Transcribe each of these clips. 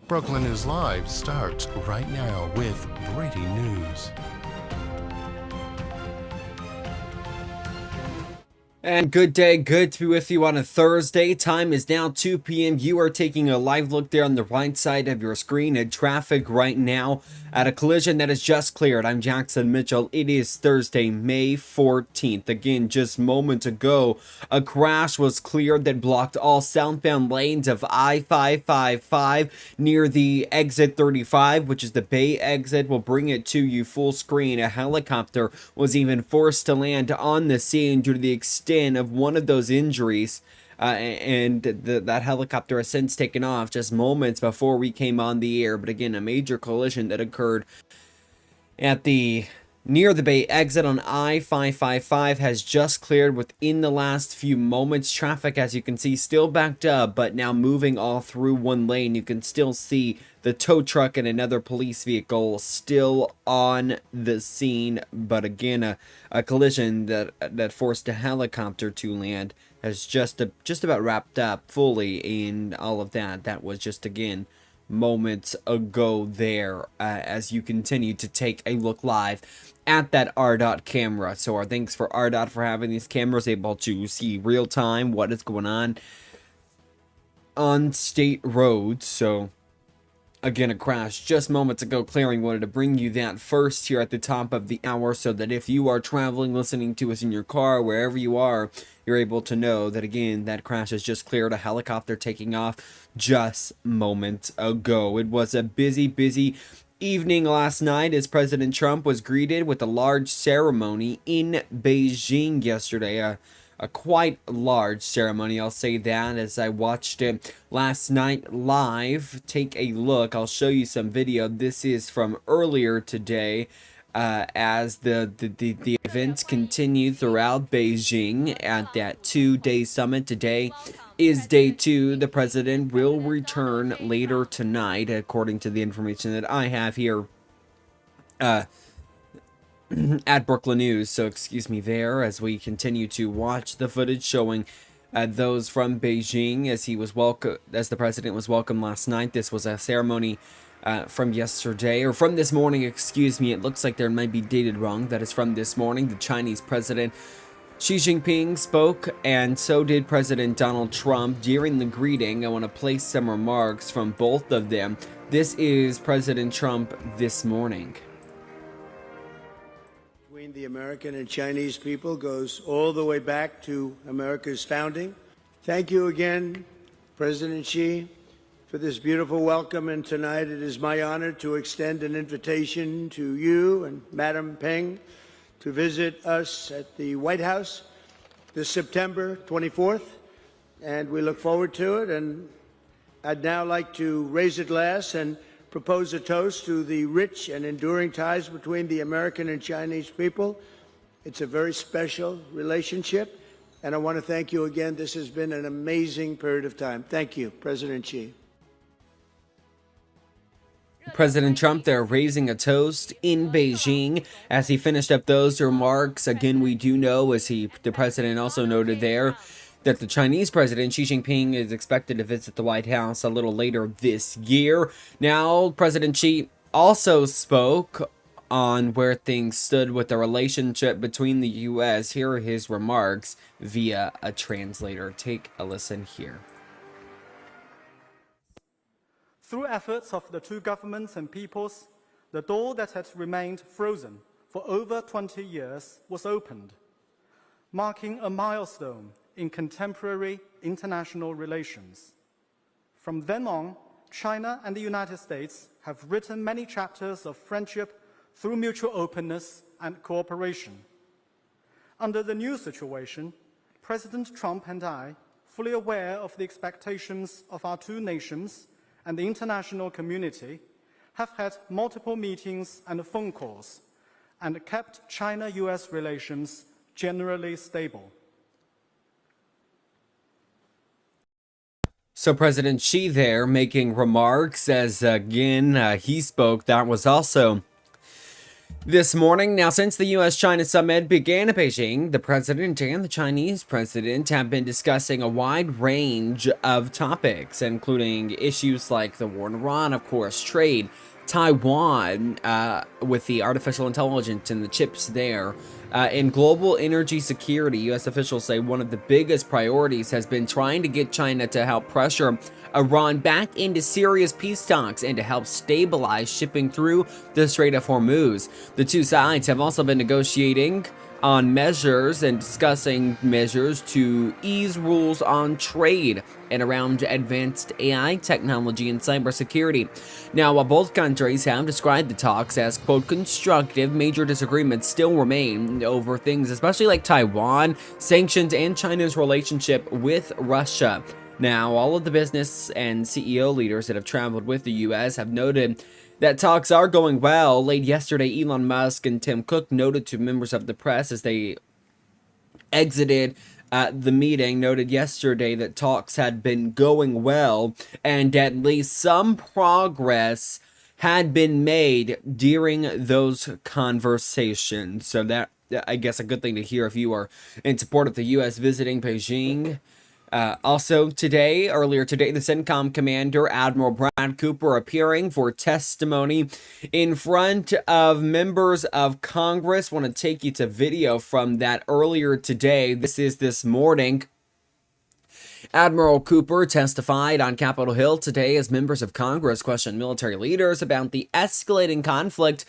Brookland is Live starts right now with breaking news. And good day, good to be with you on a Thursday. Time is now 2 p.m. You are taking a live look there on the right side of your screen at traffic right now at a collision that has just cleared. I'm Jackson Mitchell. It is Thursday, May 14th. Again, just moments ago, a crash was cleared that blocked all southbound lanes of I-555 near the exit 35, which is the Bay exit. We'll bring it to you full screen. A helicopter was even forced to land on the scene due to the extent of one of those injuries, and that helicopter has since taken off just moments before we came on the air. But again, a major collision that occurred at the near the Bay exit on I-555 has just cleared within the last few moments. Traffic, as you can see, still backed up, but now moving all through one lane. You can still see the tow truck and another police vehicle still on the scene. But again, a collision that forced a helicopter to land has just about wrapped up fully in all of that. That was just, again, moments ago there, as you continue to take a look live at that RDOT camera. So our thanks for RDOT for having these cameras able to see real time what is going on state roads. So again, a crash just moments ago clearing. Wanted to bring you that first here at the top of the hour so that if you are traveling, listening to us in your car, wherever you are, you're able to know that, again, that crash has just cleared. A helicopter taking off just moments ago. It was a busy evening last night as President Trump was greeted with a large ceremony in Beijing yesterday. A quite large ceremony, I'll say that, as I watched it last night live. Take a look. I'll show you some video. This is from earlier today, as the events continue throughout Beijing at that 2-day summit. Today is day 2. The president will return later tonight, according to the information that I have here at Brookland News. So excuse me there as we continue to watch the footage showing those from Beijing as the president was welcomed last night. This was a ceremony from yesterday, or from this morning, excuse me. It looks like there might be dated wrong. That is from this morning. The Chinese president Xi Jinping spoke, and so did President Donald Trump. During the greeting, I want to place some remarks from both of them. This is President Trump this morning. Between the American and Chinese people goes all the way back to America's founding. Thank you again, President Xi, for this beautiful welcome. And tonight it is my honor to extend an invitation to you and Madam Peng to visit us at the White House this September 24th. And we look forward to it. And I'd now like to raise a glass and propose a toast to the rich and enduring ties between the American and Chinese people. It's a very special relationship, and I want to thank you again. This has been an amazing period of time. Thank you, President Xi. President Trump there raising a toast in Beijing as he finished up those remarks. Again, we do know, as the president also noted there, that the Chinese president, Xi Jinping, is expected to visit the White House a little later this year. Now, President Xi also spoke on where things stood with the relationship between the U.S. Here are his remarks via a translator. Take a listen here. Through efforts of the two governments and peoples, the door that had remained frozen for over 20 years was opened, marking a milestone in contemporary international relations. From then on, China and the United States have written many chapters of friendship through mutual openness and cooperation. Under the new situation, President Trump and I, fully aware of the expectations of our two nations and the international community, have had multiple meetings and phone calls and kept China-US relations generally stable. So President Xi there making remarks as, again, he spoke. That was also This morning, now since the US-China summit began in Beijing, the president and the Chinese president have been discussing a wide range of topics, including issues like the war in Iran, of course, trade, Taiwan, with the artificial intelligence and the chips there. In global energy security, U.S. officials say one of the biggest priorities has been trying to get China to help pressure Iran back into serious peace talks and to help stabilize shipping through the Strait of Hormuz. The two sides have also been negotiating on measures and discussing measures to ease rules on trade and around advanced AI technology and cybersecurity. Now, while both countries have described the talks as, quote, constructive, major disagreements still remain over things, especially like Taiwan, sanctions, and China's relationship with Russia. Now, all of the business and CEO leaders that have traveled with the U.S. have noted that talks are going well. Late yesterday, Elon Musk and Tim Cook noted to members of the press as they exited the meeting, noted yesterday that talks had been going well and at least some progress had been made during those conversations. So that, I guess, a good thing to hear if you are in support of the U.S. visiting Beijing. Also earlier today, the CENTCOM commander, Admiral Brad Cooper, appearing for testimony in front of members of Congress. Want to take you to video from that earlier today. This is this morning. Admiral Cooper testified on Capitol Hill today as members of Congress questioned military leaders about the escalating conflict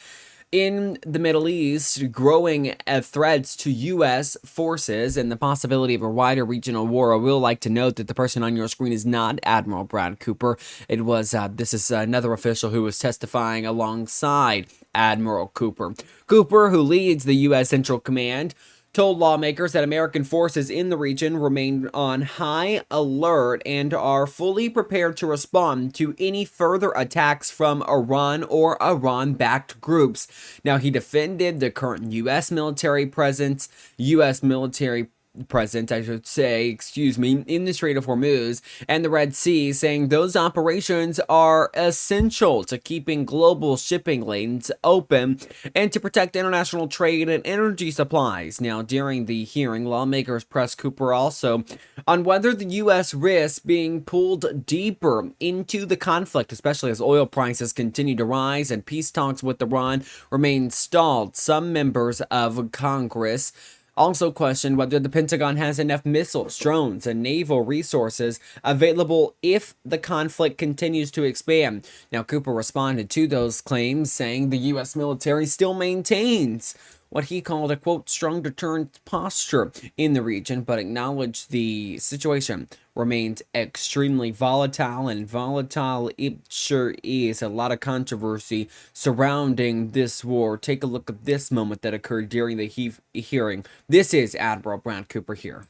in the Middle East, growing threats to U.S. forces, and the possibility of a wider regional war. I will like to note that the person on your screen is not Admiral Brad Cooper. It was this is another official who was testifying alongside Admiral Cooper. Cooper, who leads the U.S. Central Command, told lawmakers that American forces in the region remain on high alert and are fully prepared to respond to any further attacks from Iran or Iran-backed groups. Now, he defended the current U.S. military presence, I should say, in the Strait of Hormuz and the Red Sea, saying those operations are essential to keeping global shipping lanes open and to protect international trade and energy supplies. Now, during the hearing, lawmakers pressed Cooper also on whether the U.S. risks being pulled deeper into the conflict, especially as oil prices continue to rise and peace talks with Iran remain stalled. Some members of Congress also questioned whether the Pentagon has enough missiles, drones, and naval resources available if the conflict continues to expand. Now, Cooper responded to those claims, saying the U.S. military still maintains what he called a, quote, strong deterrent posture in the region, but acknowledged the situation remains extremely volatile, and volatile it sure is. A lot of controversy surrounding this war. Take a look at this moment that occurred during the hearing. This is Admiral Brad Cooper here.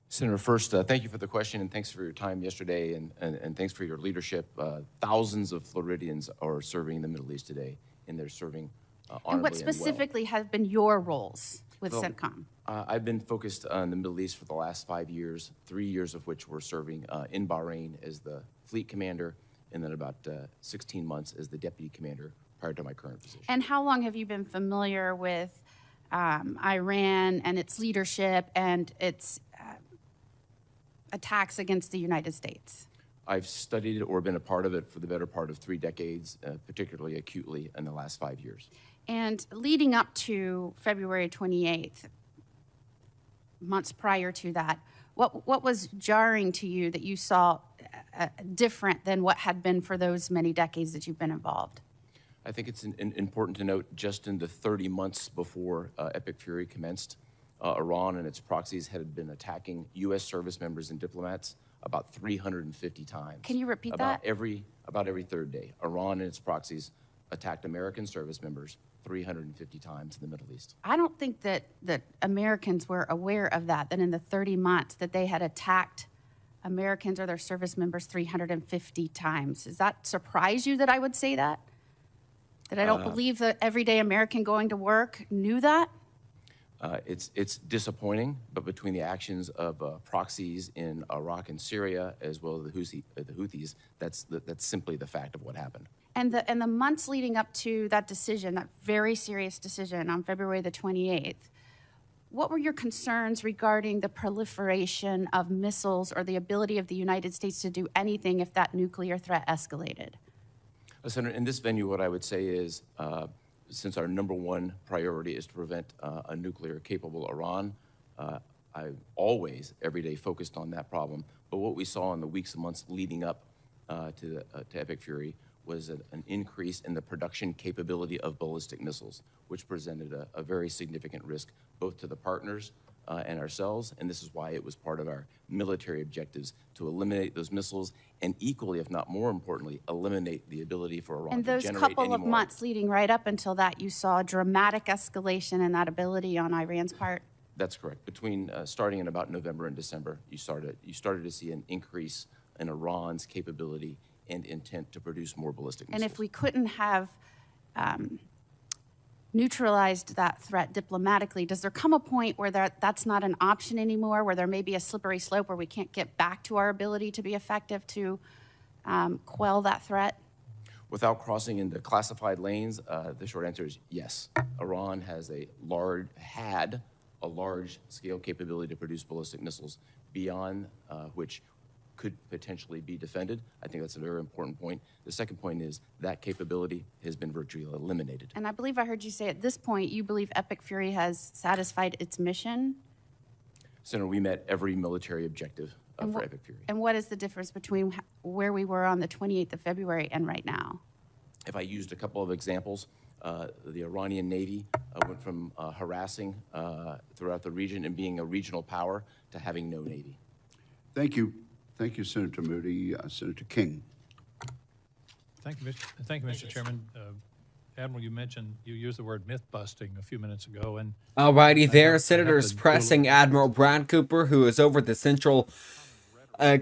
Senator, first, thank you for the question, and thanks for your time yesterday, and thanks for your leadership. Thousands of Floridians are serving in the Middle East today, and they're serving honorably. And what specifically have been your roles with CENTCOM? I've been focused on the Middle East for the last 5 years, 3 years of which were serving in Bahrain as the fleet commander, and then about 16 months as the deputy commander prior to my current position. And how long have you been familiar with Iran and its leadership and its attacks against the United States? I've studied it or been a part of it for the better part of 3 decades, particularly acutely in the last 5 years. And leading up to February 28th, months prior to that, what was jarring to you that you saw different than what had been for those many decades that you've been involved? I think it's important to note just in the 30 months before Epic Fury commenced, Iran and its proxies had been attacking U.S. service members and diplomats about 350 times. Can you repeat that? that? About every third day. Iran and its proxies attacked American service members 350 times in the Middle East. I don't think that Americans were aware of that in the 30 months that they had attacked Americans or their service members 350 times. Does that surprise you that I would say that? That I don't believe the everyday American going to work knew that? It's disappointing, but between the actions of proxies in Iraq and Syria, as well as the Houthis, that's simply the fact of what happened. And the months leading up to that decision, that very serious decision on February the 28th, what were your concerns regarding the proliferation of missiles or the ability of the United States to do anything if that nuclear threat escalated? Senator, in this venue, what I would say is, since our number one priority is to prevent a nuclear-capable Iran, I always, every day, focused on that problem. But what we saw in the weeks and months leading up to Epic Fury was an increase in the production capability of ballistic missiles, which presented a very significant risk both to the partners and ourselves, and this is why it was part of our military objectives to eliminate those missiles and equally, if not more importantly, eliminate the ability for Iran And to those generate couple any of more. months leading right up until that, you saw a dramatic escalation in that ability on Iran's part? That's correct. Between starting in about November and December, you started to see an increase in Iran's capability and intent to produce more ballistic missiles. And if we couldn't have neutralized that threat diplomatically, does there come a point where that's not an option anymore, where there may be a slippery slope where we can't get back to our ability to be effective to quell that threat? Without crossing into classified lanes, the short answer is yes. Iran has had a large-scale capability to produce ballistic missiles beyond which could potentially be defended. I think that's a very important point. The second point is that capability has been virtually eliminated. And I believe I heard you say at this point you believe Epic Fury has satisfied its mission? Senator, we met every military objective for Epic Fury. And what is the difference between where we were on the 28th of February and right now? If I used a couple of examples, the Iranian Navy went from harassing throughout the region and being a regional power to having no Navy. Thank you. Thank you, Senator Moody. Senator King. Thank you, Mr. Chairman. Admiral, you used the word myth busting a few minutes ago, and Alrighty there, senators pressing Admiral Brad Cooper, who is over the Central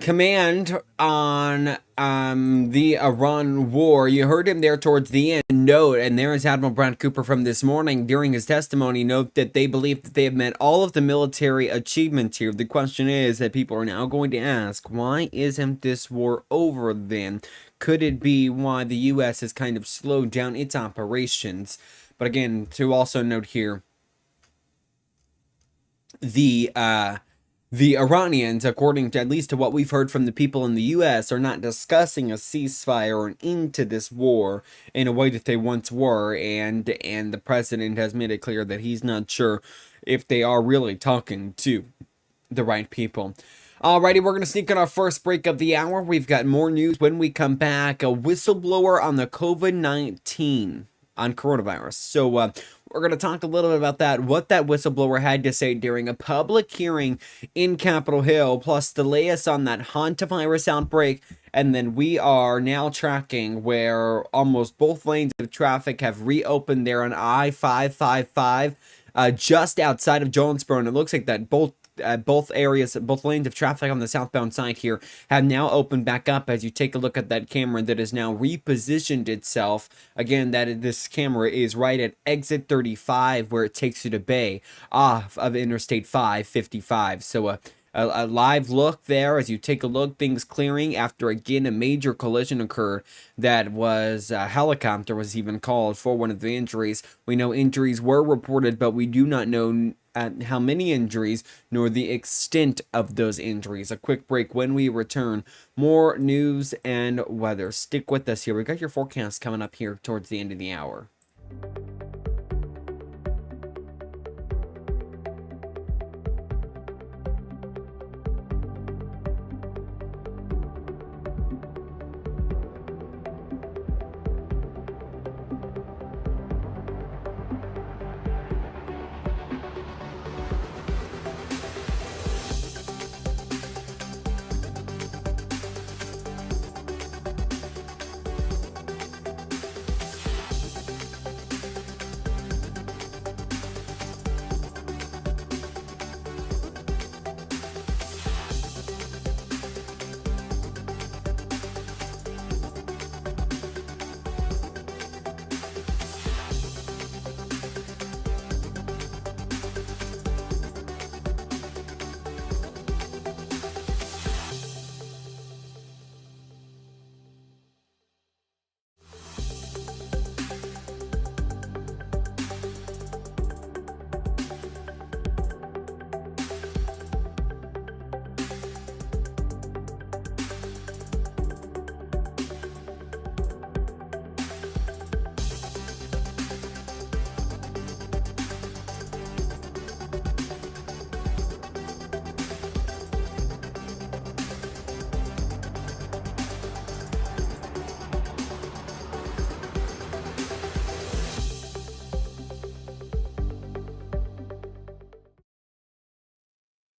Command on the Iran war. You heard him there towards the end. Note, and there is Admiral Brad Cooper from this morning during his testimony. Note that they believe that they have met all of the military achievements here. The question is that people are now going to ask, why isn't this war over then? Could it be why the U.S. has kind of slowed down its operations? But again, to also note here, the Iranians, according to at least to what we've heard from the people in the U.S., are not discussing a ceasefire or an end to this war in a way that they once were, and the president has made it clear that he's not sure if they are really talking to the right people. Alrighty, we're going to sneak in our first break of the hour. We've got more news when we come back. A whistleblower on the COVID-19 on coronavirus. So we're going to talk a little bit about that, what that whistleblower had to say during a public hearing in Capitol Hill, plus the latest on that hantavirus outbreak. And then we are now tracking where almost both lanes of traffic have reopened there on I-555 just outside of Jonesboro. And it looks like that both lanes of traffic on the southbound side here have now opened back up as you take a look at that camera that has now repositioned itself. Again, this camera is right at exit 35 where it takes you to Bay off of Interstate 555. So a live look there as you take a look, things clearing after again a major collision occurred that was a helicopter was even called for one of the injuries. We know injuries were reported, but we do not know how many injuries nor the extent of those injuries. A quick break. When we return, more news and weather. Stick with us here. We got your forecast coming up here towards the end of the hour.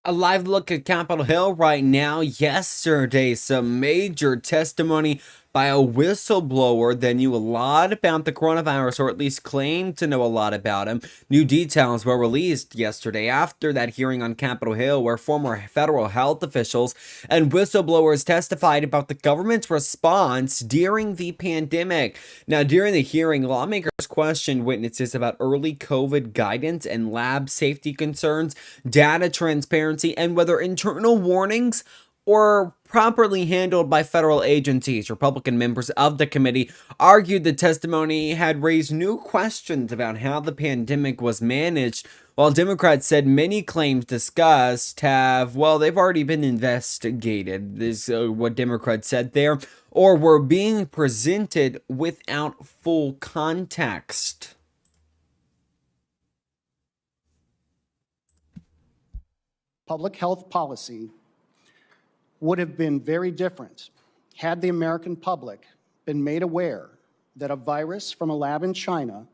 A live look at Capitol Hill right now. Yesterday, some major testimony by a whistleblower that knew a lot about the coronavirus, or at least claimed to know a lot about him. New details were released yesterday after that hearing on Capitol Hill, where former federal health officials and whistleblowers testified about the government's response during the pandemic. Now, during the hearing, lawmakers questioned witnesses about early COVID guidance and lab safety concerns, data transparency, and whether internal warnings or properly handled by federal agencies. Republican members of the committee argued the testimony had raised new questions about how the pandemic was managed, while Democrats said many claims discussed have, well, they've already been investigated. This is what Democrats said there, or were being presented without full context. Public health policy would have been very different had the American public been made aware that a virus from a lab in China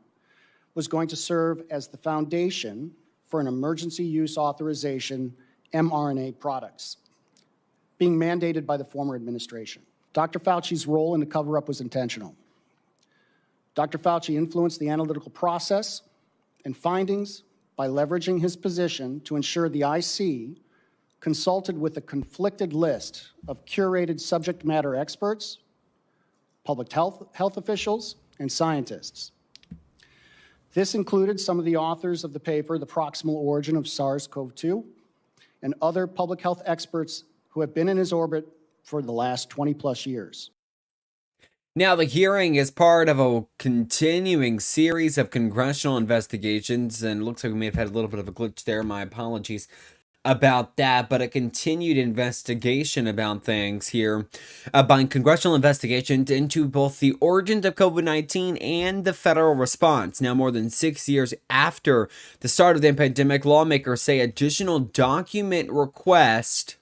was going to serve as the foundation for an emergency use authorization mRNA products being mandated by the former administration. Dr. Fauci's role in the cover-up was intentional. Dr. Fauci influenced the analytical process and findings by leveraging his position to ensure the IC consulted with a conflicted list of curated subject matter experts, public health officials, and scientists. This included some of the authors of the paper, The Proximal Origin of SARS-CoV-2, and other public health experts who have been in his orbit for the last 20-plus years. Now, the hearing is part of a continuing series of congressional investigations, and it looks like we may have had a little bit of a glitch there. My apologies about that, but a continued investigation about things here, by congressional investigations into both the origins of COVID-19 and the federal response. Now, more than 6 years after the start of the pandemic, lawmakers say additional document request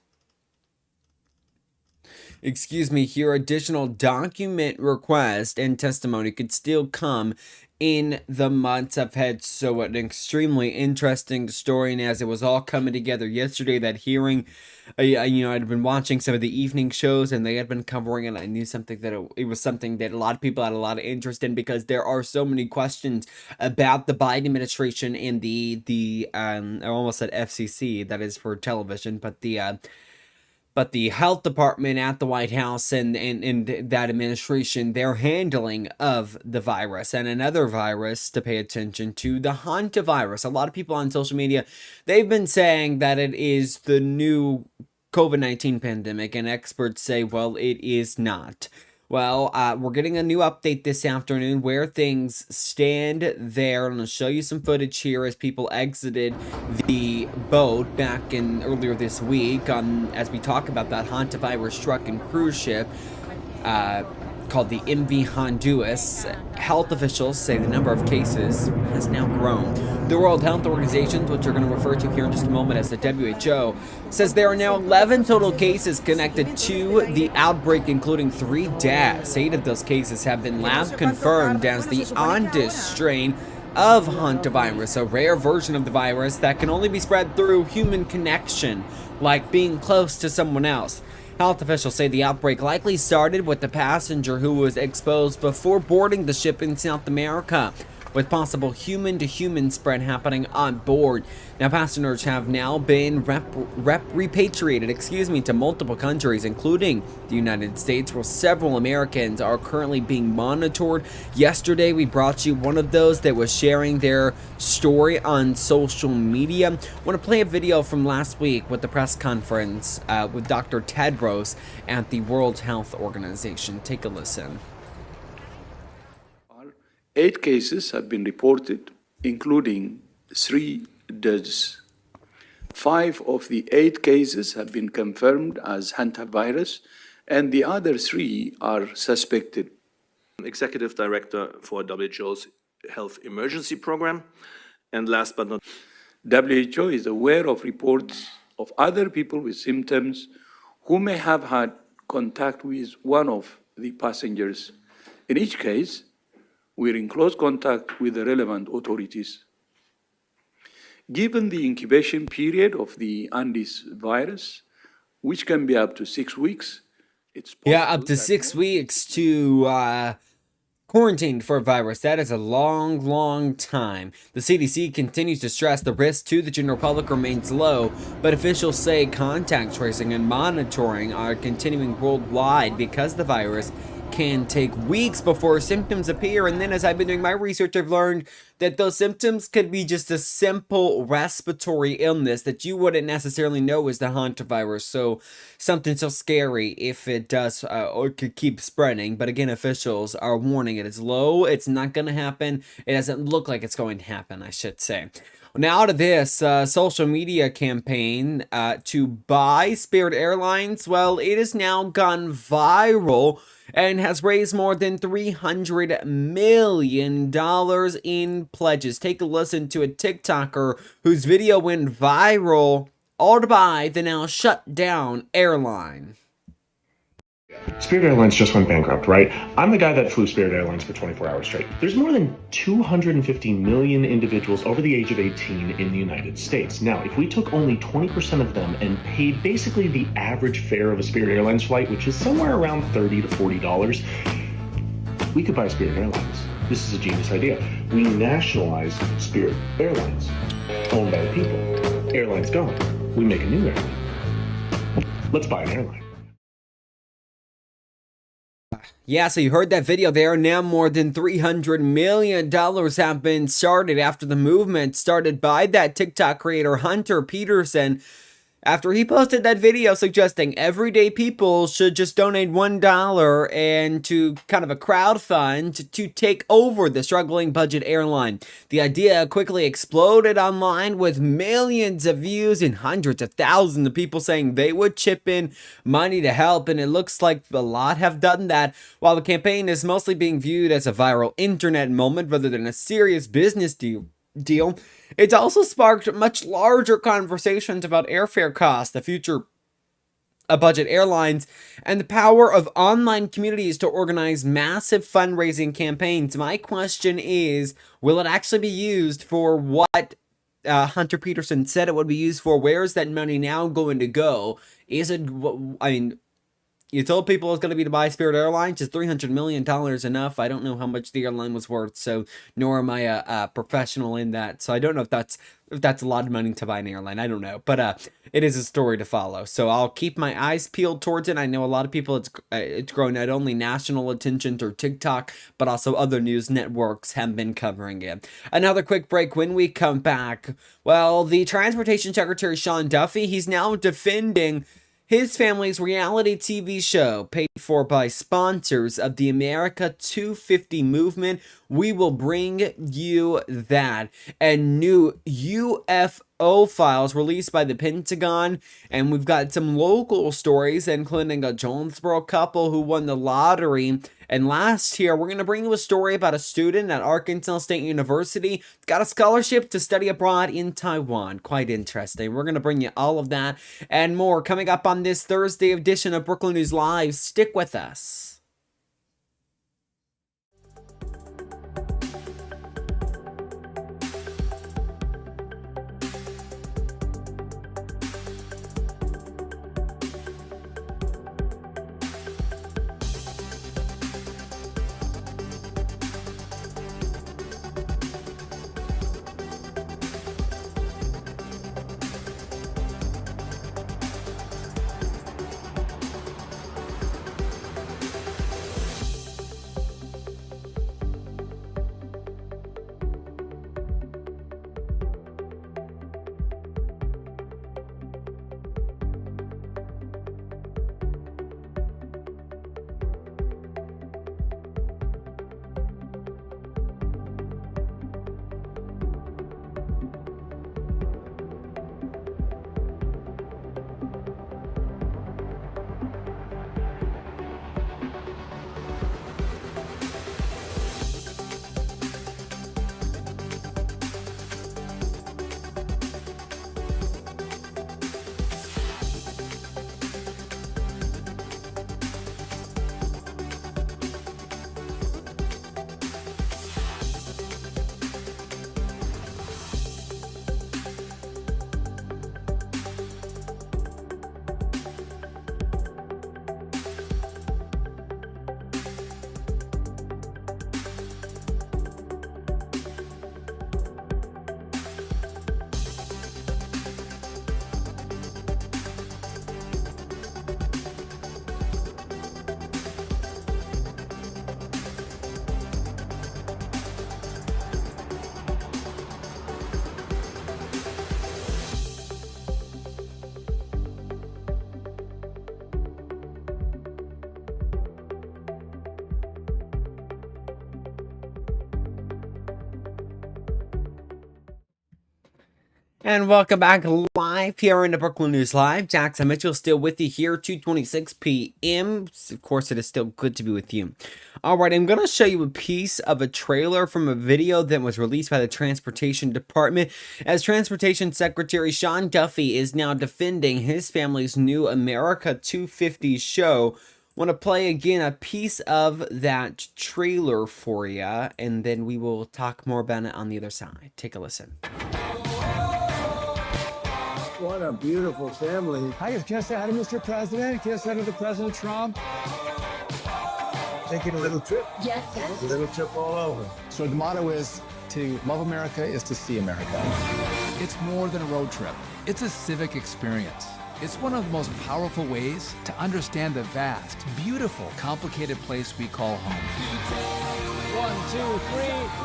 and testimony could still come in the months ahead. So an extremely interesting story, and as it was all coming together yesterday, that hearing, I'd been watching some of the evening shows and they had been covering it. I knew something that it was something that a lot of people had a lot of interest in, because there are so many questions about the Biden administration and the I almost said FCC, that is for television, but the health department at the White House and that administration, their handling of the virus. And another virus to pay attention to, the hantavirus. A lot of people on social media, they've been saying that it is the new COVID-19 pandemic, and experts say, well, it is not. Well, we're getting a new update this afternoon where things stand there. I'm going to show you some footage here as people exited the boat back in earlier this week as we talk about that hantavirus truck and cruise ship called the MV Honduras. Health officials say the number of cases has now grown. The World Health Organization, which we're going to refer to here in just a moment as the WHO, says there are now 11 total cases connected to the outbreak, including 3 deaths. 8 of those cases have been lab confirmed as the Andes strain of hantavirus, a rare version of the virus that can only be spread through human connection, like being close to someone else. Health officials say the outbreak likely started with the passenger who was exposed before boarding the ship in South America, with possible human-to-human spread happening on board. Now, passengers have now been repatriated, to multiple countries, including the United States, where several Americans are currently being monitored. Yesterday, we brought you one of those that was sharing their story on social media. I want to play a video from last week with the press conference with Dr. Tedros at the World Health Organization. Take a listen. 8 cases have been reported, including 3 deaths. 5 of the 8 cases have been confirmed as hantavirus, and the other 3 are suspected. Executive Director for WHO's Health Emergency Program. And last but not least, WHO is aware of reports of other people with symptoms who may have had contact with one of the passengers. In each case, we're in close contact with the relevant authorities. Given the incubation period of the Andes virus, which can be up to 6 weeks, it's possible Yeah, up to 6 weeks to quarantine for a virus. That is a long, long time. The CDC continues to stress the risk to the general public remains low, but officials say contact tracing and monitoring are continuing worldwide because the virus can take weeks before symptoms appear. And then as I've been doing my research, I've learned that those symptoms could be just a simple respiratory illness that you wouldn't necessarily know is the hantavirus. So something so scary if it does or could keep spreading. But again, officials are warning it is low. It's not going to happen. It doesn't look like it's going to happen, I should say. Now to this social media campaign to buy Spirit Airlines, well, it has now gone viral and has raised more than $300 million in pledges. Take a listen to a TikToker whose video went viral, all to buy the now shut down airline. Spirit Airlines just went bankrupt, right? I'm the guy that flew Spirit Airlines for 24 hours straight. There's more than 250 million individuals over the age of 18 in the United States. Now, if we took only 20% of them and paid basically the average fare of a Spirit Airlines flight, which is somewhere around $30 to $40, we could buy Spirit Airlines. This is a genius idea. We nationalize Spirit Airlines, owned by the people. Airline's gone. We make a new airline. Let's buy an airline. Yeah, so you heard that video there. Now more than $300 million have been started after the movement started by that TikTok creator Hunter Peterson, after he posted that video suggesting everyday people should just donate $1 and to kind of a crowd fund to take over the struggling budget airline. The idea quickly exploded online with millions of views and hundreds of thousands of people saying they would chip in money to help, and it looks like a lot have done that. While the campaign is mostly being viewed as a viral internet moment rather than a serious business deal, it's also sparked much larger conversations about airfare costs, the future of budget airlines, and the power of online communities to organize massive fundraising campaigns. My question is, will it actually be used for what Hunter Peterson said it would be used for? Where is that money now going to go? Is it, I mean, you told people it's going to be to buy Spirit Airlines. Is $300 million enough? I don't know how much the airline was worth, so nor am I a professional in that. So I don't know if that's a lot of money to buy an airline. I don't know, but it is a story to follow. So I'll keep my eyes peeled towards it. I know a lot of people, it's grown not only national attention through TikTok, but also other news networks have been covering it. Another quick break. When we come back, well, the Transportation Secretary Sean Duffy, he's now defending his family's reality TV show paid for by sponsors of the America 250 movement. We will bring you that. And new UFO files released by the Pentagon. And we've got some local stories, including a Jonesboro couple who won the lottery. And last year, we're going to bring you a story about a student at Arkansas State University. Got a scholarship to study abroad in Taiwan. Quite interesting. We're going to bring you all of that and more coming up on this Thursday edition of Brookland News Live. Stick with us. And welcome back live here in the Brookland News Live. Jackson Mitchell still with you here, 2:26 p.m. Of course, it is still good to be with you. All right, I'm going to show you a piece of a trailer from a video that was released by the Transportation Department, as Transportation Secretary Sean Duffy is now defending his family's new America 250 show. Want to play again a piece of that trailer for you, and then we will talk more about it on the other side. Take a listen. What a beautiful family. I have just added Mr. President, just added the President Trump. Taking a little trip? Yes. A little trip all over. So the motto is to love America is to see America. It's more than a road trip. It's a civic experience. It's one of the most powerful ways to understand the vast, beautiful, complicated place we call home. 1, 2, 3,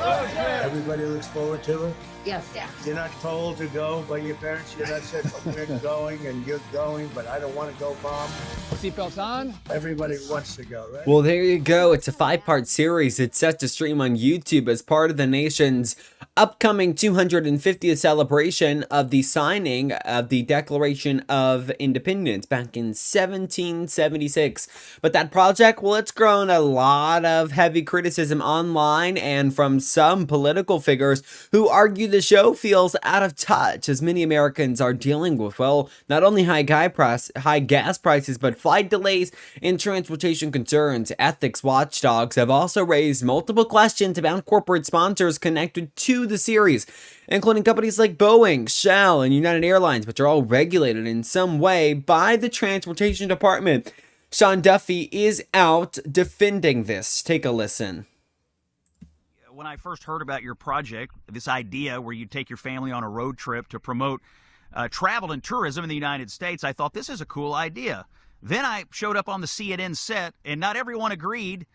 road trip! Everybody looks forward to it? Yes. You're not told to go by your parents. You're not said, we're going and you're going, but I don't want to go, Mom. Seatbelts on. Everybody wants to go, right? Well, there you go. It's a 5-part series. It's set to stream on YouTube as part of the nation's upcoming 250th celebration of the signing of the Declaration of Independence back in 1776. But that project, well, it's grown a lot of heavy criticism online and from some political figures who argue the show feels out of touch, as many Americans are dealing with, well, not only high gas prices, but flight delays and transportation concerns. Ethics watchdogs have also raised multiple questions about corporate sponsors connected to the series, including companies like Boeing, Shell, and United Airlines, which are all regulated in some way by the Transportation Department. Sean Duffy is out defending this. Take a listen. When I first heard about your project, this idea where you take your family on a road trip to promote travel and tourism in the United States, I thought this is a cool idea. Then I showed up on the CNN set, and not everyone agreed.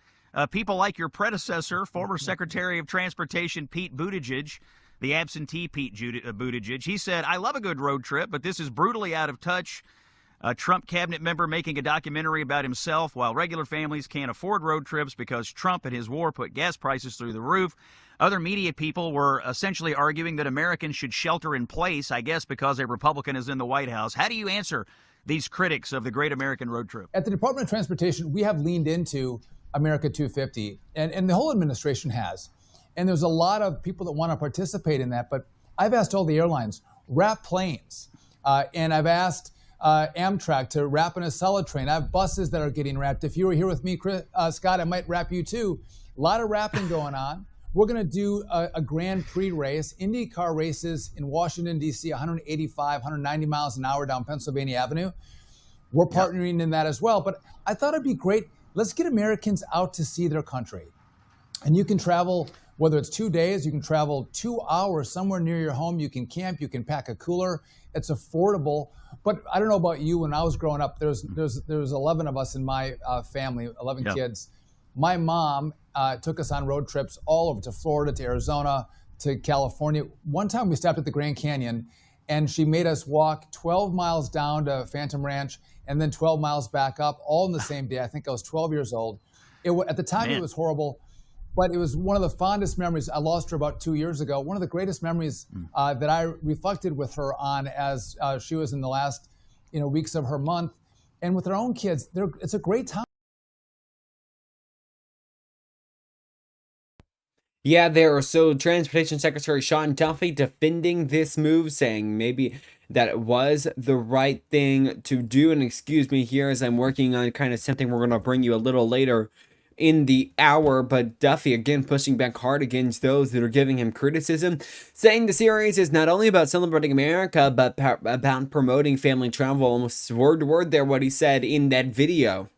People like your predecessor, former Secretary of Transportation Pete Buttigieg, the absentee Pete Buttigieg, he said, I love a good road trip, but this is brutally out of touch. A Trump cabinet member making a documentary about himself while regular families can't afford road trips because Trump and his war put gas prices through the roof. Other media people were essentially arguing that Americans should shelter in place, I guess because a Republican is in the White House. How do you answer these critics of the great American road trip? At the Department of Transportation, we have leaned into America 250, and the whole administration has. And there's a lot of people that want to participate in that, but I've asked all the airlines, wrap planes. And I've asked Amtrak to wrap an Acela train. I have buses that are getting wrapped. If you were here with me, Scott, I might wrap you too. A lot of wrapping going on. We're going to do a Grand Prix race, IndyCar races in Washington, D.C., 185, 190 miles an hour down Pennsylvania Avenue. We're partnering in that as well. But I thought it'd be great. Let's get Americans out to see their country. And you can travel, whether it's 2 days, you can travel 2 hours somewhere near your home. You can camp, you can pack a cooler. It's affordable. But I don't know about you, when I was growing up, there's 11 of us in my family, 11 kids. My mom took us on road trips all over to Florida, to Arizona, to California. One time we stopped at the Grand Canyon, and she made us walk 12 miles down to Phantom Ranch and then 12 miles back up, all in the same day. I think I was 12 years old. At the time, it was horrible, but it was one of the fondest memories. I lost her about 2 years ago. One of the greatest memories that I reflected with her on as she was in the last weeks of her month. And with her own kids, it's a great time. Yeah, there. So Transportation Secretary Sean Duffy defending this move, saying maybe that it was the right thing to do. And excuse me here as I'm working on kind of something we're going to bring you a little later in the hour. But Duffy again pushing back hard against those that are giving him criticism, saying the series is not only about celebrating America, but about promoting family travel. Almost word to word there what he said in that video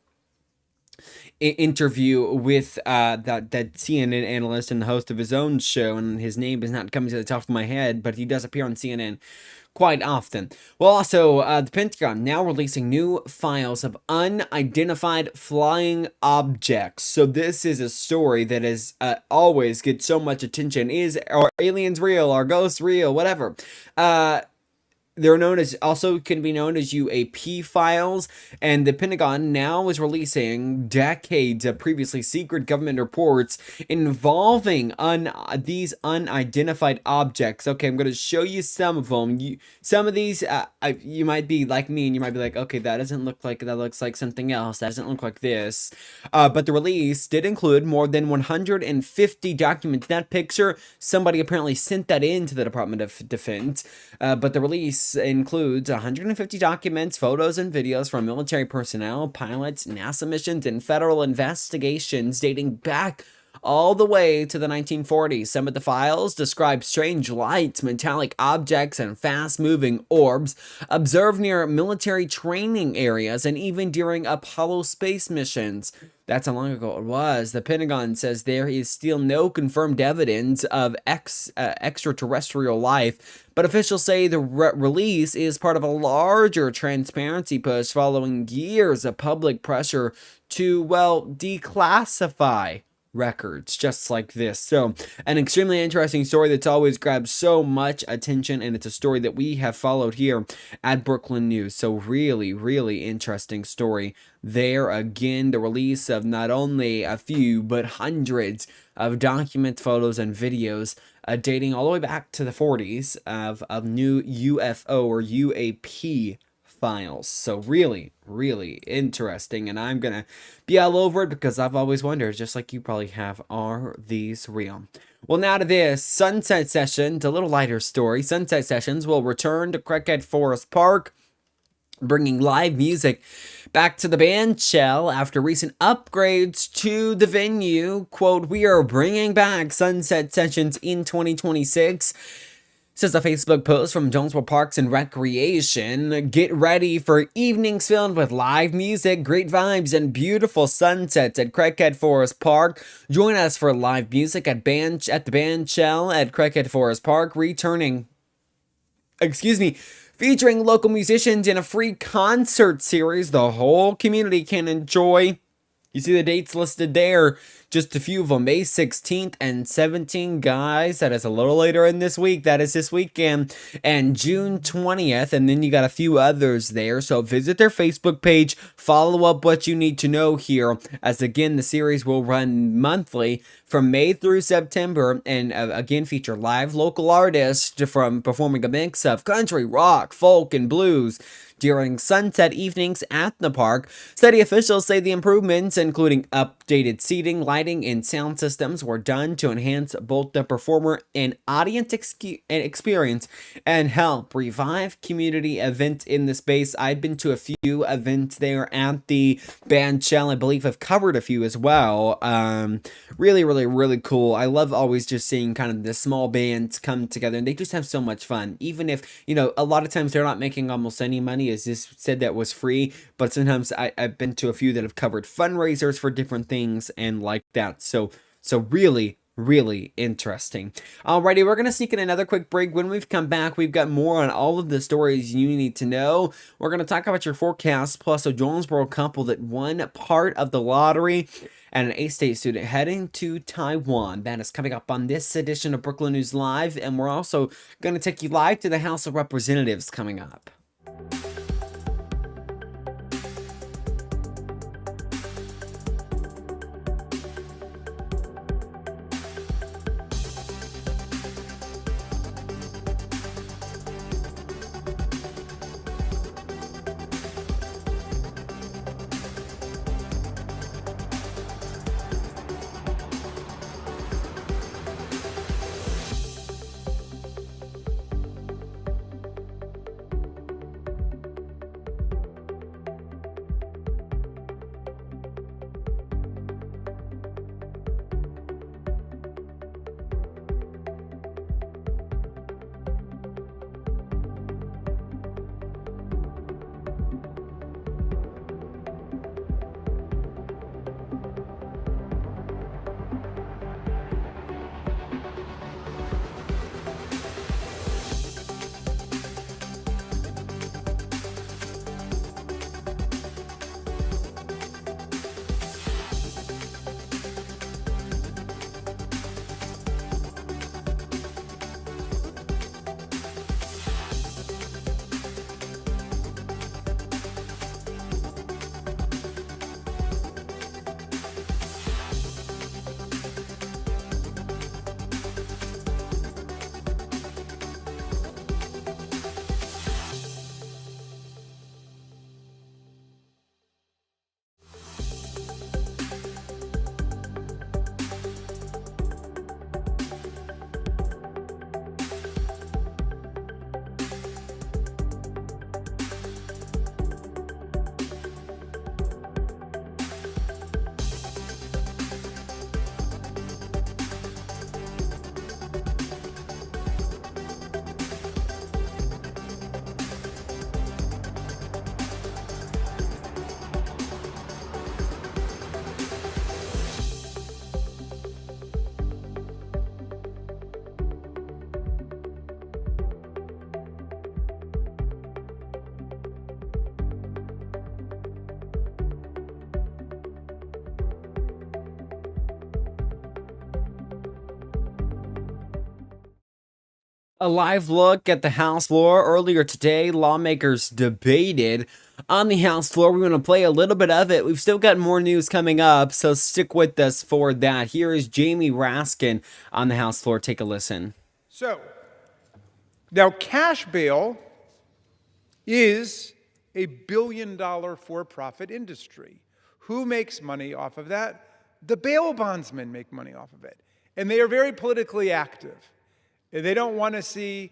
interview with that CNN analyst and the host of his own show, and his name is not coming to the top of my head, but he does appear on CNN quite often. Well, also, the Pentagon now releasing new files of unidentified flying objects. So this is a story that is always gets so much attention. Are aliens real? Are ghosts real? Whatever. They're known as, also can be known as UAP files, and the Pentagon now is releasing decades of previously secret government reports involving these unidentified objects. Okay, I'm going to show you some of them. Some of these, you might be like me, and you might be like, okay, that doesn't look like, that looks like something else. That doesn't look like this. But the release did include more than 150 documents. That picture, somebody apparently sent that in to the Department of Defense. But the release includes 150 documents, photos, and videos from military personnel, pilots, NASA missions, and federal investigations dating back all the way to the 1940s. Some of the files describe strange lights, metallic objects, and fast-moving orbs observed near military training areas and even during Apollo space missions. That's how long ago it was. The Pentagon says there is still no confirmed evidence of extraterrestrial life, but officials say the release is part of a larger transparency push following years of public pressure to, well, declassify records just like this. So an extremely interesting story that's always grabbed so much attention, and it's a story that we have followed here at Brookland News. So really interesting story there. Again, the release of not only a few but hundreds of documents, photos, and videos dating all the way back to the 40s of new UFO or UAP files. So really interesting, and I'm gonna be all over it because I've always wondered, just like you probably have, are these real? Well, now to this Sunset Sessions, a little lighter story. Sunset Sessions will return to Craighead Forest Park, bringing live music back to the band shell after recent upgrades to the venue. Quote, "We are bringing back Sunset Sessions in 2026. Says a Facebook post from Jonesboro Parks and Recreation. Get ready for evenings filled with live music, great vibes, and beautiful sunsets at Craighead Forest Park. Join us for live music at the band shell at Craighead Forest Park, featuring local musicians in a free concert series the whole community can enjoy." You see the dates listed there, just a few of them, May 16th and 17th, guys. That is a little later in this week. That is this weekend. And June 20th, and then you got a few others there. So visit their Facebook page, follow up what you need to know here, as again, the series will run monthly from May through September, and again, feature live local artists from performing a mix of country, rock, folk, and blues during sunset evenings at the park. City officials say the improvements, including updated seating, lighting, and sound systems, were done to enhance both the performer and audience experience and help revive community events in the space. I've been to a few events there at the band shell. I believe I've covered a few as well. Really cool. I love always just seeing kind of the small bands come together, and they just have so much fun. Even if, a lot of times they're not making almost any money, as this said that was free, but sometimes I've been to a few that have covered fundraisers for different things and like that. So really interesting. Alrighty, we're going to sneak in another quick break. When we've come back, we've got more on all of the stories you need to know. We're going to talk about your forecast, plus a Jonesboro couple that won part of the lottery, and an A-State student heading to Taiwan. That is coming up on this edition of Brookland News Live, and we're also going to take you live to the House of Representatives coming up. A live look at the House floor. Earlier today, lawmakers debated on the House floor. We're going to play a little bit of it. We've still got more news coming up, so stick with us for that. Here is Jamie Raskin on the House floor. Take a listen. So, now cash bail is a billion-dollar for-profit industry. Who makes money off of that? The bail bondsmen make money off of it. And they are very politically active. They don't want to see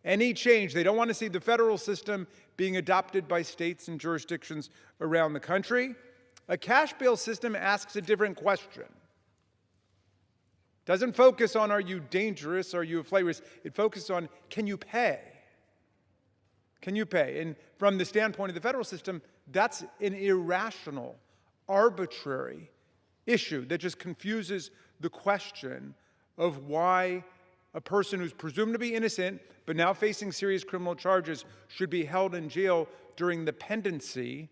any change. They don't want to see the federal system being adopted by states and jurisdictions around the country. A cash bail system asks a different question. Doesn't focus on, are you dangerous, are you a flight risk? It focuses on, can you pay? Can you pay? And from the standpoint of the federal system, that's an irrational, arbitrary issue that just confuses the question of why a person who's presumed to be innocent but now facing serious criminal charges should be held in jail during the pendency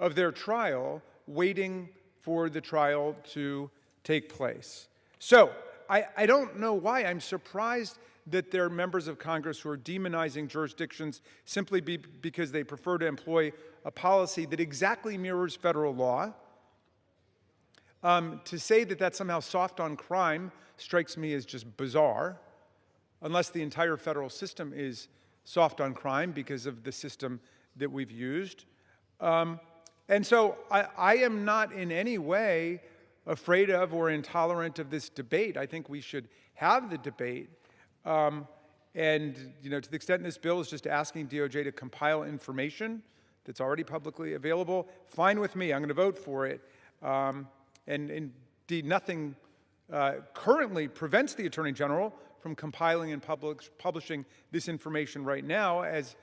of their trial, waiting for the trial to take place. So I don't know why. I'm surprised that there are members of Congress who are demonizing jurisdictions simply because they prefer to employ a policy that exactly mirrors federal law. To say that that's somehow soft on crime strikes me as just bizarre, unless the entire federal system is soft on crime because of the system that we've used. And so I am not in any way afraid of or intolerant of this debate. I think we should have the debate. And to the extent this bill is just asking DOJ to compile information that's already publicly available, fine with me. I'm going to vote for it. And indeed, nothing currently prevents the Attorney General from compiling and publishing this information right now, as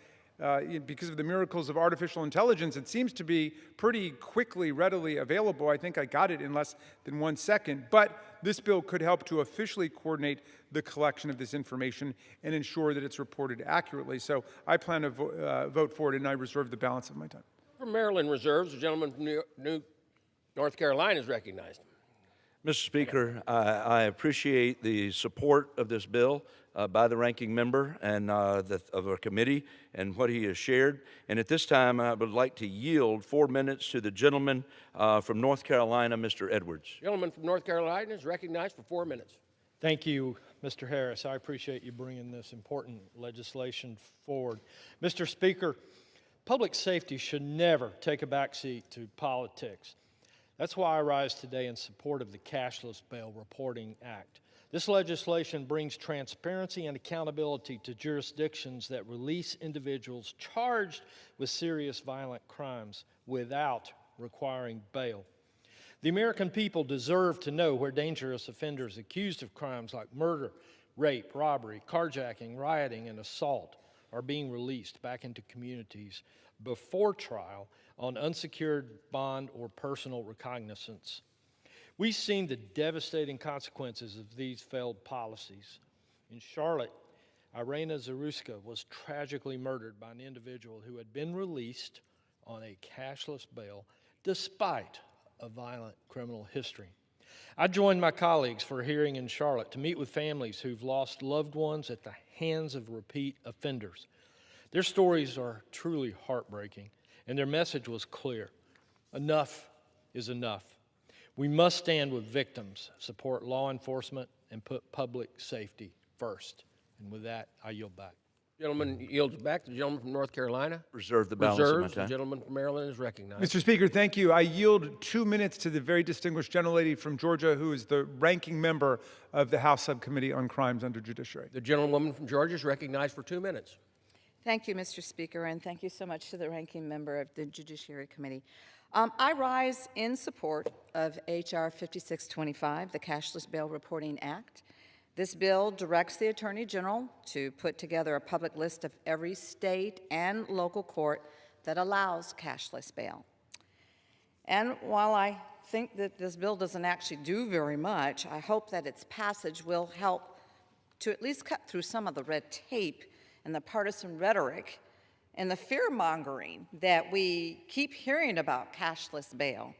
because of the miracles of artificial intelligence, it seems to be pretty quickly, readily available. I think I got it in less than 1 second. But this bill could help to officially coordinate the collection of this information and ensure that it's reported accurately. So I plan to vote for it, and I reserve the balance of my time. From Maryland reserves, the gentleman from North Carolina is recognized. Mr. Speaker, I appreciate the support of this bill by the ranking member and of our committee and what he has shared. And at this time, I would like to yield 4 minutes to the gentleman from North Carolina, Mr. Edwards. The gentleman from North Carolina is recognized for 4 minutes. Thank you, Mr. Harris. I appreciate you bringing this important legislation forward. Mr. Speaker, public safety should never take a backseat to politics. That's why I rise today in support of the Cashless Bail Reporting Act. This legislation brings transparency and accountability to jurisdictions that release individuals charged with serious violent crimes without requiring bail. The American people deserve to know where dangerous offenders accused of crimes like murder, rape, robbery, carjacking, rioting, and assault are being released back into communities before trial on unsecured bond or personal recognizance. We've seen the devastating consequences of these failed policies. In Charlotte, Irena Zaruska was tragically murdered by an individual who had been released on a cashless bail despite a violent criminal history. I joined my colleagues for a hearing in Charlotte to meet with families who've lost loved ones at the hands of repeat offenders. Their stories are truly heartbreaking, and their message was clear. Enough is enough. We must stand with victims, support law enforcement, and put public safety first. And with that, I yield back. Gentleman yields back. The gentleman from North Carolina. Reserve the balance of my time. The gentleman from Maryland is recognized. Mr. Speaker, thank you. I yield 2 minutes to the very distinguished gentlelady from Georgia, who is the ranking member of the House Subcommittee on Crimes under Judiciary. The gentlewoman from Georgia is recognized for 2 minutes. Thank you, Mr. Speaker, and thank you so much to the ranking member of the Judiciary Committee. I rise in support of H.R. 5625, the Cashless Bail Reporting Act. This bill directs the Attorney General to put together a public list of every state and local court that allows cashless bail. And while I think that this bill doesn't actually do very much, I hope that its passage will help to at least cut through some of the red tape and the partisan rhetoric and the fear-mongering that we keep hearing about cashless bail.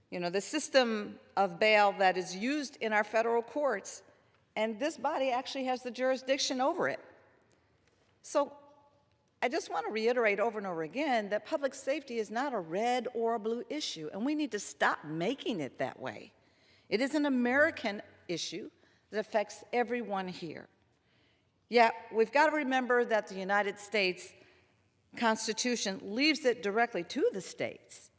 You know, the system of bail that is used in our federal courts and this body actually has the jurisdiction over it. So I just want to reiterate over and over again that public safety is not a red or a blue issue, and we need to stop making it that way. It is an American issue that affects everyone here. Yet, we've got to remember that the United States Constitution leaves it directly to the states.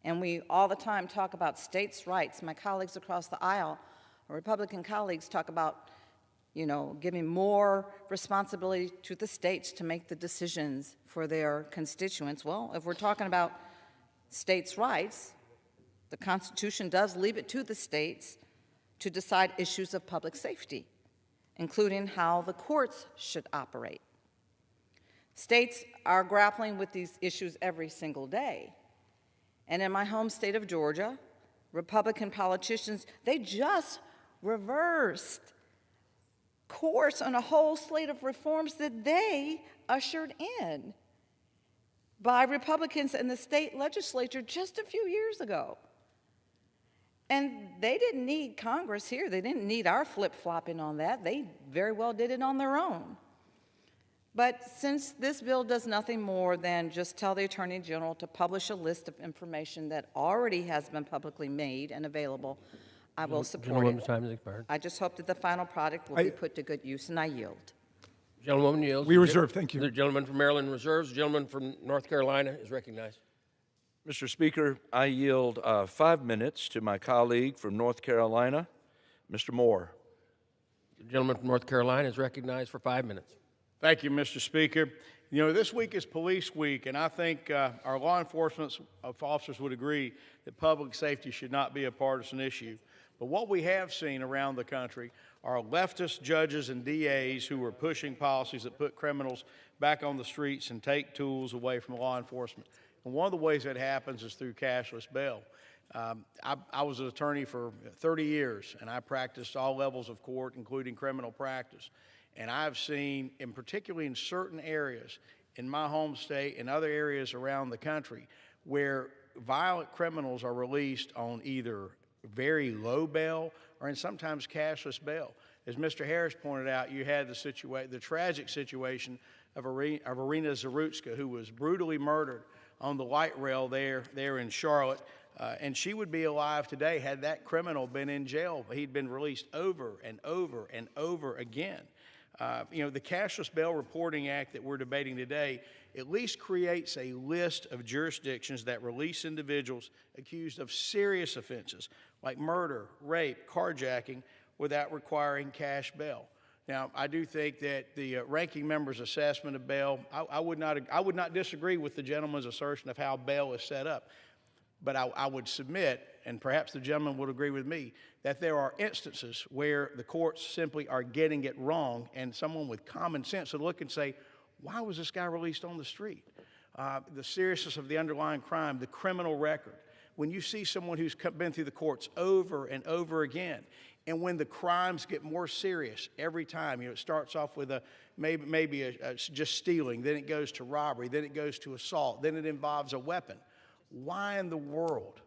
And we all the time talk about states' rights. My colleagues across the aisle, our Republican colleagues, talk about, giving more responsibility to the states to make the decisions for their constituents. Well, if we're talking about states' rights, the Constitution does leave it to the states to decide issues of public safety, including how the courts should operate. States are grappling with these issues every single day. And in my home state of Georgia, Republican politicians, they just reversed course on a whole slate of reforms that they ushered in by Republicans in the state legislature just a few years ago. And they didn't need Congress here. They didn't need our flip-flopping on that. They very well did it on their own. But since this bill does nothing more than just tell the Attorney General to publish a list of information that already has been publicly made and available, I will support it. Time has expired. I just hope that the final product will be put to good use, and I yield. Gentlewoman yields. We reserve, thank you. The gentleman from Maryland reserves. The gentleman from North Carolina is recognized. Mr. Speaker, I yield 5 minutes to my colleague from North Carolina, Mr. Moore. The gentleman from North Carolina is recognized for 5 minutes. Thank you, Mr. Speaker. This week is Police Week, and I think our law enforcement officers would agree that public safety should not be a partisan issue. But what we have seen around the country are leftist judges and DAs who are pushing policies that put criminals back on the streets and take tools away from law enforcement. And one of the ways that happens is through cashless bail. I was an attorney for 30 years, and I practiced all levels of court, including criminal practice. And I've seen, and particularly in certain areas in my home state and other areas around the country, where violent criminals are released on either very low bail or in sometimes cashless bail. As Mr. Harris pointed out, you had the tragic situation of Irina Zarutska, who was brutally murdered on the light rail there in Charlotte. And she would be alive today had that criminal been in jail. He'd been released over and over and over again. The Cashless Bail Reporting Act that we're debating today at least creates a list of jurisdictions that release individuals accused of serious offenses like murder, rape, carjacking without requiring cash bail. Now, I do think that the ranking member's assessment of bail, I would not disagree with the gentleman's assertion of how bail is set up. But I would submit, and perhaps the gentleman would agree with me, that there are instances where the courts simply are getting it wrong, and someone with common sense would look and say, why was this guy released on the street? The seriousness of the underlying crime, the criminal record. When you see someone who's been through the courts over and over again, and when the crimes get more serious every time, it starts off with maybe just stealing, then it goes to robbery, then it goes to assault, then it involves a weapon. Why in the world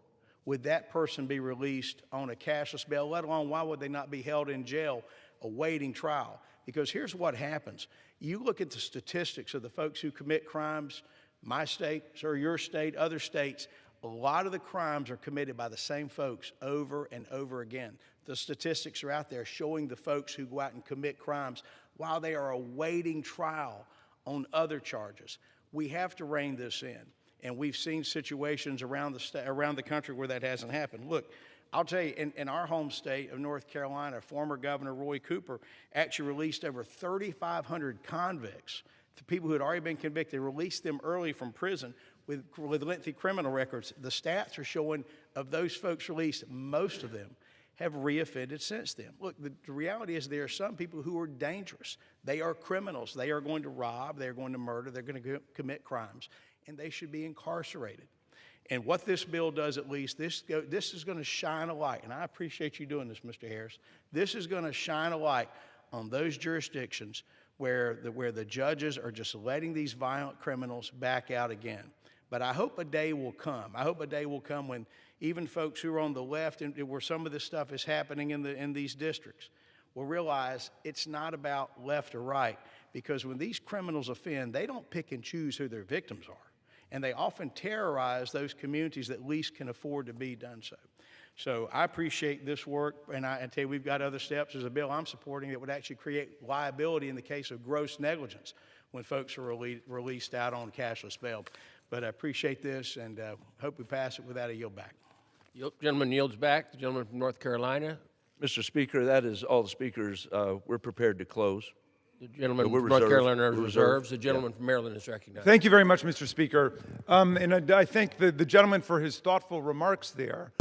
would that person be released on a cashless bail, let alone why would they not be held in jail awaiting trial? Because here's what happens. You look at the statistics of the folks who commit crimes, my state, or your state, other states, a lot of the crimes are committed by the same folks over and over again. The statistics are out there showing the folks who go out and commit crimes while they are awaiting trial on other charges. We have to rein this in. And we've seen situations around the country where that hasn't happened. Look, I'll tell you, in our home state of North Carolina, former Governor Roy Cooper actually released over 3,500 convicts, the people who had already been convicted, released them early from prison with lengthy criminal records. The stats are showing of those folks released, most of them have reoffended since then. Look, the reality is there are some people who are dangerous. They are criminals. They are going to rob. They're going to murder. They're going to commit crimes. And they should be incarcerated. And what this bill does, at least, this is going to shine a light, and I appreciate you doing this, Mr. Harris. This is going to shine a light on those jurisdictions where the judges are just letting these violent criminals back out again. But I hope a day will come. I hope a day will come when even folks who are on the left and where some of this stuff is happening in these districts, will realize it's not about left or right, because when these criminals offend, they don't pick and choose who their victims are. And they often terrorize those communities that least can afford to be done so. So I appreciate this work, and I tell you, we've got other steps. There's a bill I'm supporting that would actually create liability in the case of gross negligence when folks are released out on cashless bail. But I appreciate this, and hope we pass it without a yield back. Gentleman yields back. The gentleman from North Carolina. Mr. Speaker, that is all the speakers. We're prepared to close. The gentleman We're from North reserved. Carolina We're reserves. reserved. The gentleman from Maryland is recognized. Thank you very much, Mr. Speaker. And I thank the gentleman for his thoughtful remarks there.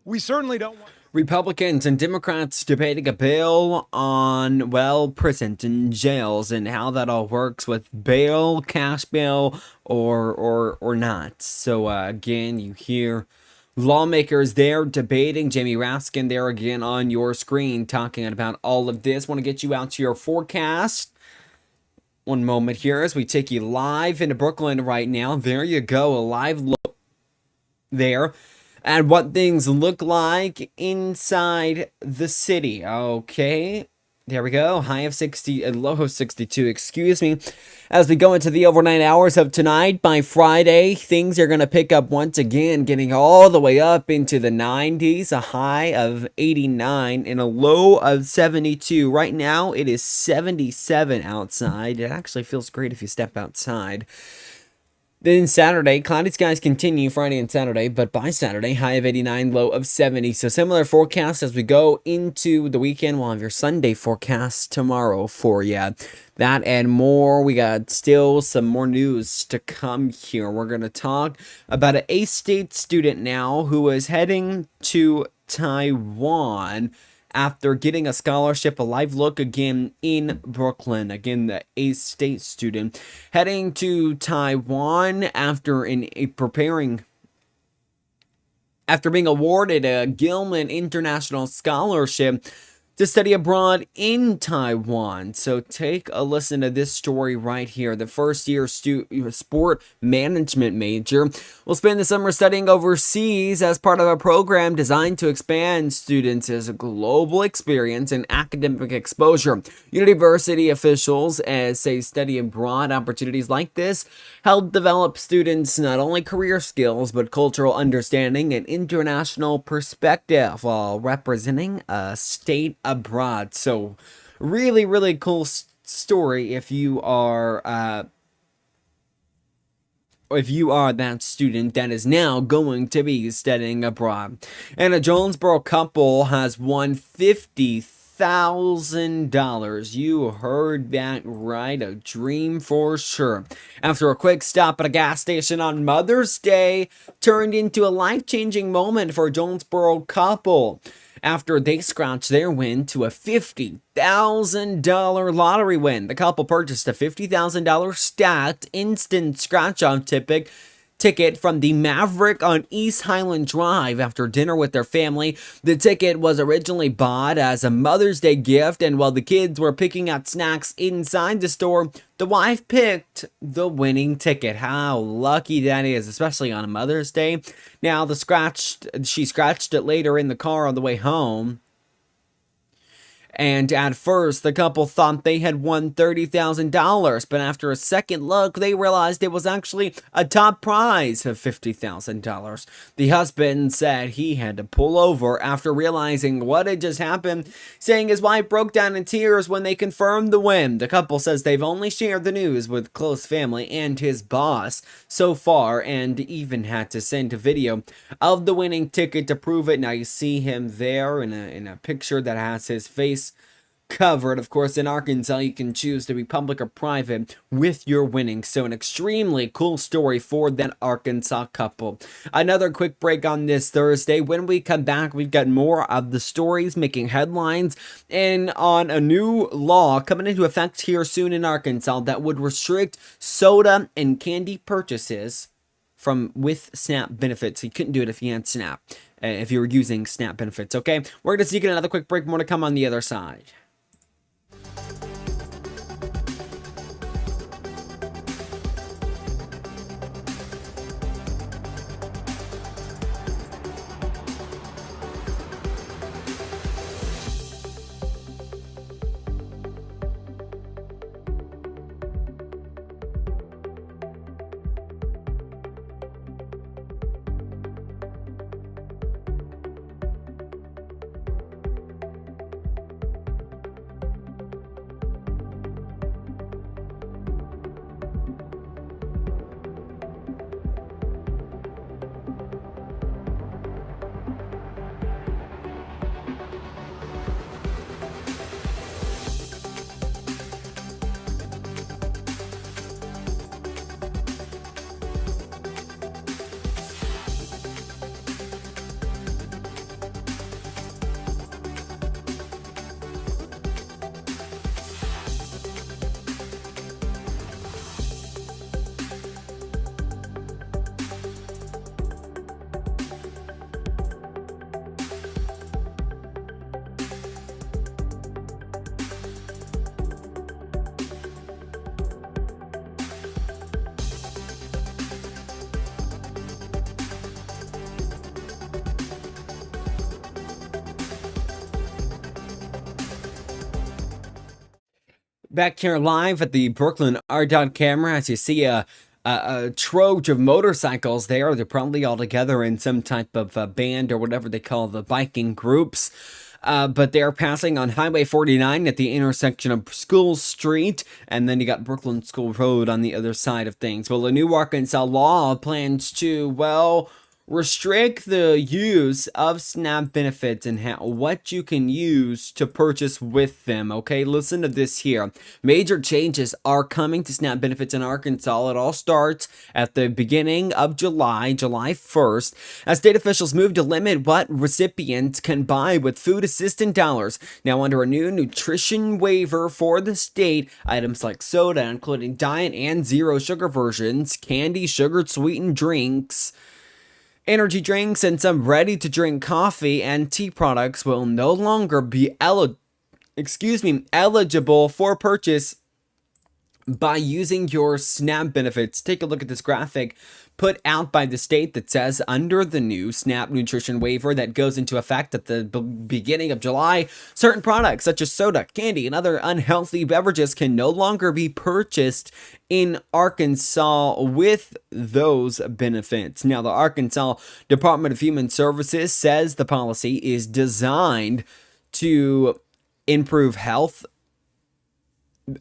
We certainly don't want... Republicans and Democrats debating a bill on, well, prisons and jails and how that all works with bail, cash bail, or not. So, again, you hear lawmakers there debating. Jamie Raskin there again on your screen talking about all of this. Want to get you out to your forecast. One moment here as we take you live into Brookland right now. There you go, a live look there and what things look like inside the city. Okay, there we go. High of 60 and low of 62, excuse me. As we go into the overnight hours of tonight, by Friday, things are going to pick up once again, getting all the way up into the 90s, a high of 89 and a low of 72. Right now, it is 77 outside. It actually feels great if you step outside. Then Saturday, cloudy skies continue Friday and Saturday, but by Saturday, high of 89, low of 70. So similar forecast as we go into the weekend. We'll have your Sunday forecast tomorrow for you. That and more. We got still some more news to come here. We're going to talk about an A-State student now who is heading to Taiwan after getting a scholarship. A live look again in Brookland. Again, the A-State student heading to Taiwan after after being awarded a Gilman International Scholarship to study abroad in Taiwan. So take a listen to this story right here. The first-year sport management major will spend the summer studying overseas as part of a program designed to expand students' global experience and academic exposure. University officials say study abroad opportunities like this help develop students' not only career skills but cultural understanding and international perspective while representing a state abroad. So really, really cool story if you are that student that is now going to be studying abroad. And a Jonesboro couple has won $50,000. You heard that right, a dream for sure. After a quick stop at a gas station on Mother's Day turned into a life-changing moment for a Jonesboro couple after they scratched their win to a $50,000 lottery win. The couple purchased a $50,000 stacked instant scratch-off ticket from the Maverick on East Highland Drive after dinner with their family. The ticket was originally bought as a Mother's Day gift, and while the kids were picking out snacks inside the store, the wife picked the winning ticket. How lucky that is, especially on a Mother's Day. Now, she scratched it later in the car on the way home. And at first, the couple thought they had won $30,000, but after a second look, they realized it was actually a top prize of $50,000. The husband said he had to pull over after realizing what had just happened, saying his wife broke down in tears when they confirmed the win. The couple says they've only shared the news with close family and his boss so far, and even had to send a video of the winning ticket to prove it. Now you see him there in a picture that has his face covered. Of course, in Arkansas, you can choose to be public or private with your winnings. So an extremely cool story for that Arkansas couple. Another quick break on this Thursday. When we come back, we've got more of the stories making headlines and on a new law coming into effect here soon in Arkansas that would restrict soda and candy purchases with SNAP benefits. You couldn't do it if you had SNAP, if you were using SNAP benefits. Okay, we're going to sneak in another quick break. More to come on the other side. Back here live at the Brookland R. camera, as you see a trove of motorcycles there. They're probably all together in some type of band or whatever they call the biking groups. But they're passing on Highway 49 at the intersection of School Street, and then you got Brookland School Road on the other side of things. Well, a new Arkansas law plans to, well, restrict the use of SNAP benefits and what you can use to purchase with them. Okay, listen to this here. Major changes are coming to SNAP benefits in Arkansas. It all starts at the beginning of July 1st, as state officials move to limit what recipients can buy with food assistance dollars. Now, under a new nutrition waiver for the state, items like soda, including diet and zero sugar versions, candy, sugared sweetened drinks, energy drinks, and some ready-to-drink coffee and tea products will no longer be eligible for purchase by using your SNAP benefits. Take a look at this graphic put out by the state that says under the new SNAP nutrition waiver that goes into effect at the beginning of July, certain products such as soda, candy, and other unhealthy beverages can no longer be purchased in Arkansas with those benefits. Now, the Arkansas Department of Human Services says the policy is designed to improve health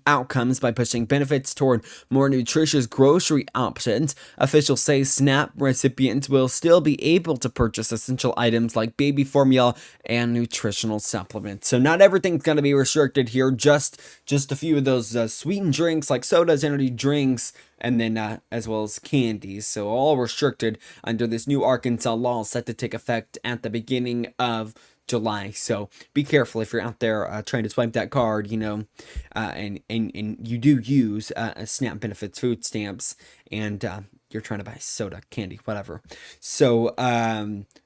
outcomes by pushing benefits toward more nutritious grocery options. Officials say SNAP recipients will still be able to purchase essential items like baby formula and nutritional supplements. So not everything's going to be restricted here, just a few of those sweetened drinks like sodas, energy drinks, and then as well as candies. So all restricted under this new Arkansas law set to take effect at the beginning of July. So be careful if you're out there trying to swipe that card, and you do use SNAP benefits, food stamps, and you're trying to buy soda, candy, whatever. So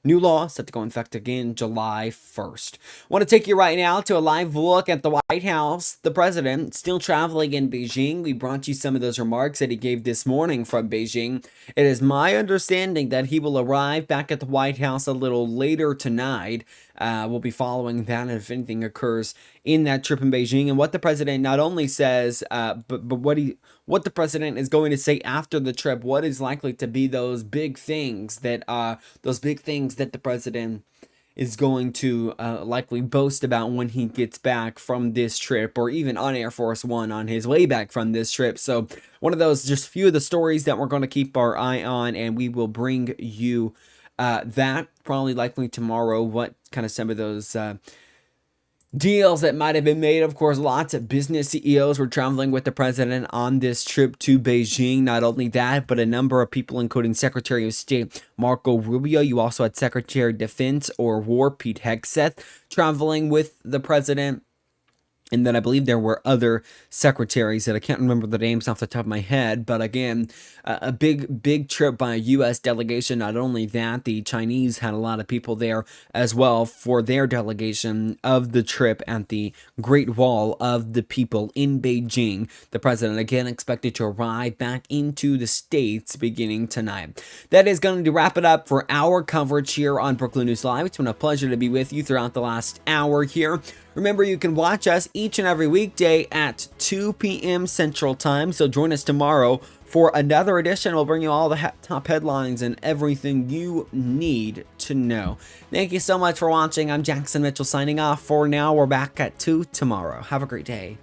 new law set to go in effect again July 1st. Want to take you right now to a live look at the White House. The president still traveling in Beijing. We brought you some of those remarks that he gave this morning from Beijing. It is my understanding that he will arrive back at the White House a little later tonight. We'll be following that if anything occurs in that trip in Beijing, and what the president not only says, but what the president is going to say after the trip. What is likely to be those big things that the president is going to likely boast about when he gets back from this trip, or even on Air Force One on his way back from this trip. So one of those, just a few of the stories that we're going to keep our eye on, and we will bring you that probably likely tomorrow. What kind of some of those deals that might have been made. Of course, lots of business CEOs were traveling with the president on this trip to Beijing. Not only that, but a number of people, including Secretary of State Marco Rubio. You also had Secretary of Defense or War Pete Hegseth traveling with the president. And then I believe there were other secretaries that I can't remember the names off the top of my head. But again, a big trip by a U.S. delegation. Not only that, the Chinese had a lot of people there as well for their delegation of the trip at the Great Wall of the People in Beijing. The president again expected to arrive back into the States beginning tonight. That is going to wrap it up for our coverage here on Brookland News Live. It's been a pleasure to be with you throughout the last hour here. Remember, you can watch us each and every weekday at 2 p.m. Central Time, so join us tomorrow for another edition. We'll bring you all the top headlines and everything you need to know. Thank you so much for watching. I'm Jackson Mitchell signing off for now. We're back at 2 tomorrow. Have a great day.